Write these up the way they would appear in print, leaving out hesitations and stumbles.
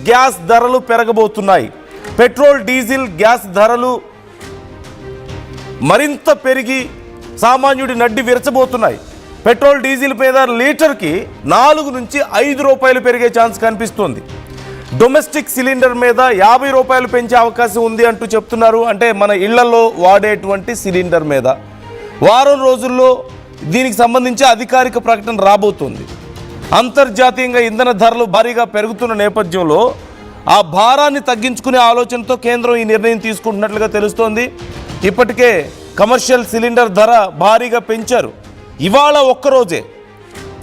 Gas ధరలు పెరగబోతున్నాయి. Petrol diesel gas ధరలు మరింత పెరిగి సామాన్యుడి నడ్డి విరచబోతున్నాయి. పెట్రోల్ డీజిల్ మీద లీటర్కి 4 నుంచి 5 రూపాయలు పెరిగే ఛాన్స్ కనిపిస్తుంది. డొమెస్టిక్ సిలిండర్ మీద 50 రూపాయలు పెంచే అవకాశం ఉంది అంటూ చెప్తున్నారు. అంటే మన ఇళ్లలో వాడేటువంటి సిలిండర్ మీద వారం రోజుల్లో దీనికి సంబంధించి అధికారిక ప్రకటన రాబోతుంది. అంతర్జాతీయంగా ఇంధన ధరలు భారీగా పెరుగుతున్న నేపథ్యంలో ఆ భారాన్ని తగ్గించుకునే ఆలోచనతో కేంద్రం ఈ నిర్ణయం తీసుకుంటున్నట్లుగా తెలుస్తోంది. ఇప్పటికే కమర్షియల్ సిలిండర్ ధర భారీగా పెంచారు. ఇవాళ ఒక్కరోజే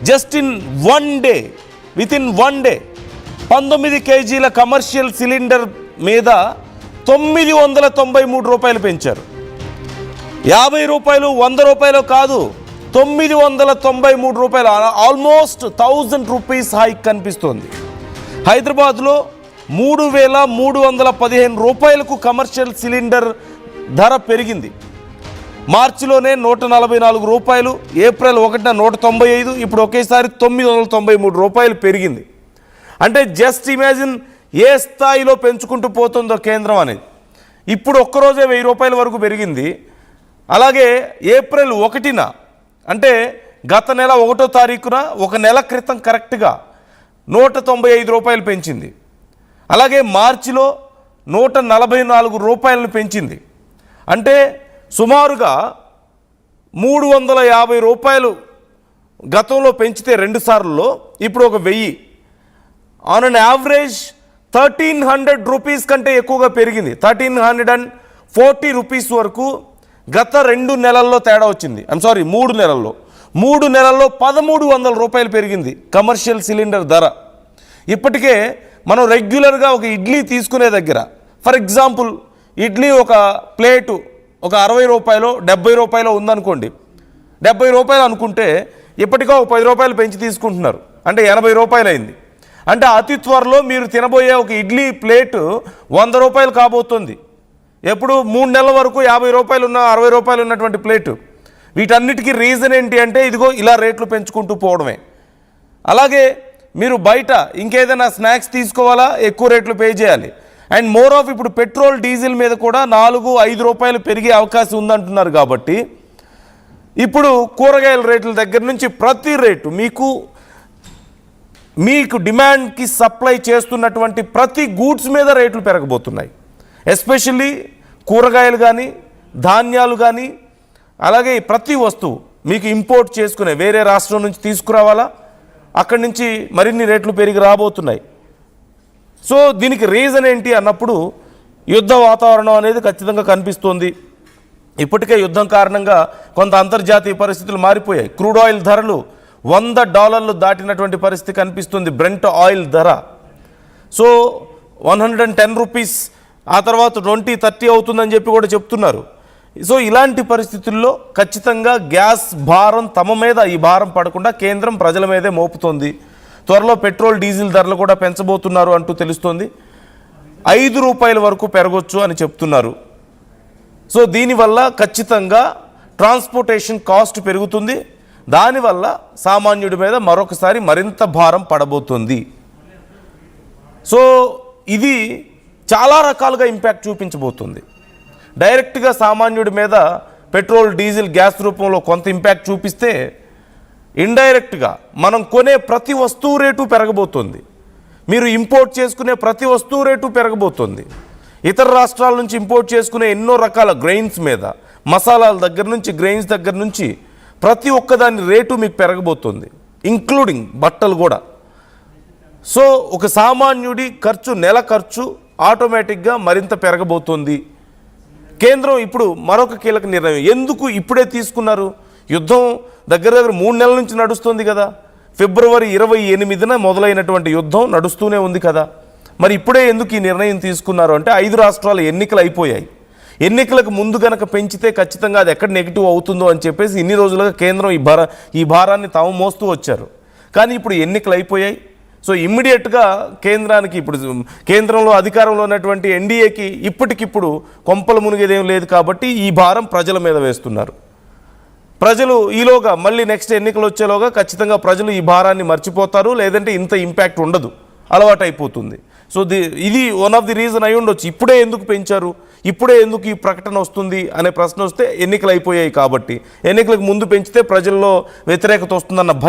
just in with in one day 19 కేజీల కమర్షియల్ సిలిండర్ మీద 993 రూపాయలు పెంచారు. 50 రూపాయలు 100 రూపాయలు కాదు, 993 రూపాయలు, ఆల్మోస్ట్ 1000 రూపీస్ హైక్ కనిపిస్తోంది. హైదరాబాద్లో 3315 రూపాయలకు కమర్షియల్ సిలిండర్ ధర పెరిగింది. మార్చిలోనే 144 రూపాయలు, ఏప్రిల్ 1న 195, ఇప్పుడు ఒకేసారి 993 రూపాయలు పెరిగింది. అంటే జస్ట్ ఇమాజిన్ ఏ స్థాయిలో పెంచుకుంటూ పోతుందో కేంద్రం అనేది. ఇప్పుడు ఒక్కరోజే 1000 రూపాయల వరకు పెరిగింది. అలాగే ఏప్రిల్ 1న అంటే గత నెల 1వ తారీఖున ఒక నెల క్రితం కరెక్ట్గా 195 రూపాయలు పెంచింది. అలాగే మార్చిలో 144 రూపాయలను పెంచింది. అంటే సుమారుగా 350 రూపాయలు గతంలో పెంచితే 2 సార్లలో ఇప్పుడు ఒక 1000, ఆన్ అన్ యావరేజ్ 1300 రూపీస్ కంటే ఎక్కువగా పెరిగింది. 1340 రూపీస్ వరకు గత 2 నెలల్లో తేడా వచ్చింది. 3 నెలల్లో 1300 రూపాయలు పెరిగింది కమర్షియల్ సిలిండర్ ధర. ఇప్పటికే మనం రెగ్యులర్గా ఒక ఇడ్లీ తీసుకునే దగ్గర, ఫర్ ఎగ్జాంపుల్ ఇడ్లీ ఒక ప్లేటు ఒక 60 రూపాయలు 70 రూపాయలు ఉందనుకోండి, 70 రూపాయలు అనుకుంటే ఇప్పటికో ఒక 10 రూపాయలు పెంచి తీసుకుంటున్నారు, అంటే 80 రూపాయలు అయింది. అంటే అతి త్వరలో మీరు తినబోయే ఒక ఇడ్లీ ప్లేటు 100 రూపాయలు కాబోతుంది. ఎప్పుడు 3 నెలల వరకు 50 రూపాయలు ఉన్న 60 రూపాయలు ఉన్నటువంటి ప్లేటు. వీటన్నిటికీ రీజన్ ఏంటి అంటే ఇదిగో ఇలా రేట్లు పెంచుకుంటూ పోవడమే. అలాగే మీరు బయట ఇంకేదైనా స్నాక్స్ తీసుకోవాలా, ఎక్కువ రేట్లు పే చేయాలి. అండ్ మోర్ ఆఫ్ ఇప్పుడు పెట్రోల్ డీజిల్ మీద కూడా 4-5 రూపాయలు పెరిగే అవకాశం ఉందంటున్నారు. కాబట్టి ఇప్పుడు కూరగాయల రేట్ల దగ్గర నుంచి ప్రతి రేటు మీకు డిమాండ్కి సప్లై చేస్తున్నటువంటి ప్రతి గూడ్స్ మీద రేట్లు పెరగబోతున్నాయి. ఎస్పెషల్లీ కూరగాయలు కానీ, ధాన్యాలు కానీ, అలాగే ప్రతి వస్తువు మీకు ఇంపోర్ట్ చేసుకునే వేరే రాష్ట్రం నుంచి తీసుకురావాలా, అక్కడి నుంచి మరిన్ని రేట్లు పెరిగి రాబోతున్నాయి. సో దీనికి రీజన్ ఏంటి అన్నప్పుడు యుద్ధ వాతావరణం అనేది ఖచ్చితంగా కనిపిస్తోంది. ఇప్పటికే యుద్ధం కారణంగా కొంత అంతర్జాతీయ పరిస్థితులు మారిపోయాయి. క్రూడ్ ఆయిల్ ధరలు $100 దాటినటువంటి పరిస్థితి కనిపిస్తుంది. బ్రెంట్ ఆయిల్ ధర సో 110 రూపీస్, ఆ తర్వాత 20-30 అవుతుందని చెప్పి కూడా చెప్తున్నారు. సో ఇలాంటి పరిస్థితుల్లో ఖచ్చితంగా గ్యాస్ భారం తమ మీద ఈ భారం పడకుండా కేంద్రం ప్రజల మీదే మోపుతోంది. త్వరలో పెట్రోల్ డీజిల్ ధరలు కూడా పెంచబోతున్నారు అంటూ తెలుస్తోంది. 5 రూపాయల వరకు పెరగొచ్చు అని చెప్తున్నారు. సో దీనివల్ల ఖచ్చితంగా ట్రాన్స్పోర్టేషన్ కాస్ట్ పెరుగుతుంది. దానివల్ల సామాన్యుడి మీద మరొకసారి మరింత భారం పడబోతుంది. సో ఇది చాలా రకాలుగా ఇంపాక్ట్ చూపించబోతుంది. డైరెక్ట్గా సామాన్యుడి మీద పెట్రోల్ డీజిల్ గ్యాస్ రూపంలో కొంత ఇంపాక్ట్ చూపిస్తే, ఇండైరెక్ట్గా మనం కొనే ప్రతి వస్తువు రేటు పెరగబోతుంది. మీరు ఇంపోర్ట్ చేసుకునే ప్రతి వస్తువు రేటు పెరగబోతుంది. ఇతర రాష్ట్రాల నుంచి ఇంపోర్ట్ చేసుకునే ఎన్నో రకాల గ్రెయిన్స్ మీద, మసాలాల దగ్గర నుంచి, గ్రెయిన్స్ దగ్గర నుంచి ప్రతి ఒక్కదాని రేటు మీకు పెరగబోతుంది, ఇంక్లూడింగ్ బట్టలు కూడా. సో ఒక సామాన్యుడి ఖర్చు, నెల ఖర్చు ఆటోమేటిక్గా మరింత పెరగబోతుంది. కేంద్రం ఇప్పుడు మరొక కీలక నిర్ణయం ఎందుకు ఇప్పుడే తీసుకున్నారు? యుద్ధం దగ్గర 3 నెలల నుంచి నడుస్తుంది కదా. ఫిబ్రవరి 28న మొదలైనటువంటి యుద్ధం నడుస్తూనే ఉంది కదా. మరి ఇప్పుడే ఎందుకు ఈ నిర్ణయం తీసుకున్నారు అంటే 5 రాష్ట్రాల ఎన్నికలు అయిపోయాయి. ఎన్నికలకు ముందు కనుక పెంచితే ఖచ్చితంగా అది ఎక్కడ నెగిటివ్ అవుతుందో అని చెప్పేసి ఇన్ని రోజులుగా కేంద్రం ఈ భారాన్ని తాము మోస్తూ వచ్చారు. కానీ ఇప్పుడు ఎన్నికలు అయిపోయాయి. సో ఇమ్మీడియట్గా కేంద్రానికి, ఇప్పుడు కేంద్రంలో అధికారంలో ఉన్నటువంటి ఎన్డీఏకి ఇప్పటికిప్పుడు కొంపలు మునిగేదేం లేదు. కాబట్టి ఈ భారం ప్రజల మీద వేస్తున్నారు. ప్రజలు ఈలోగా మళ్ళీ నెక్స్ట్ ఎన్నికలు వచ్చేలోగా ఖచ్చితంగా ప్రజలు ఈ భారాన్ని మర్చిపోతారు, లేదంటే ఇంత ఇంపాక్ట్ ఉండదు, అలవాటు అయిపోతుంది. సో ఇది వన్ ఆఫ్ ది రీజన్ అయి ఉండొచ్చు. ఇప్పుడే ఎందుకు పెంచారు, ఇప్పుడే ఎందుకు ఈ ప్రకటన వస్తుంది అనే ప్రశ్న వస్తే ఎన్నికలు అయిపోయాయి కాబట్టి. ఎన్నికలకు ముందు పెంచితే ప్రజల్లో వ్యతిరేకత వస్తుందన్న భయం